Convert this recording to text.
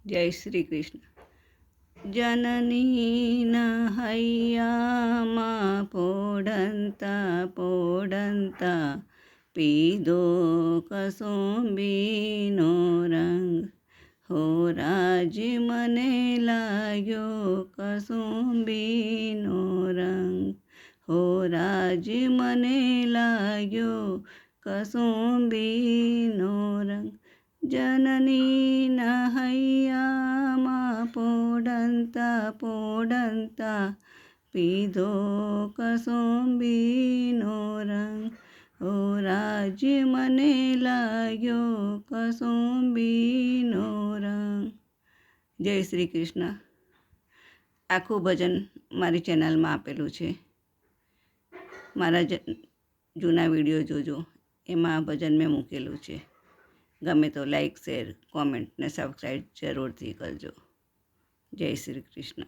જય શ્રી કૃષ્ણ. જનનીના હૈયામાં પોડંતા પોડંતા પીધો કસુંબીનો રંગ. હો રાજ મને લાગ્યો કસુંબીનો રંગ. હો રાજ મને લાગ્યો કસુંબીનો રંગ. જનનીના હૈયામાં પોડંતા પોડંતા પીધો કસુંબીનો રંગ. ઓ રાજ મને લાગ્યો કસુંબીનો રંગ. જય શ્રી કૃષ્ણ. આખું ભજન મારી ચેનલમાં આપેલું છે. મારા જૂના વિડીયો જોજો, એમાં આ ભજન મેં મૂકેલું છે. ગમે તો લાઈક, શેર, કોમેન્ટ ને સબસ્ક્રાઈબ જરૂરથી કરજો. જય શ્રી કૃષ્ણ.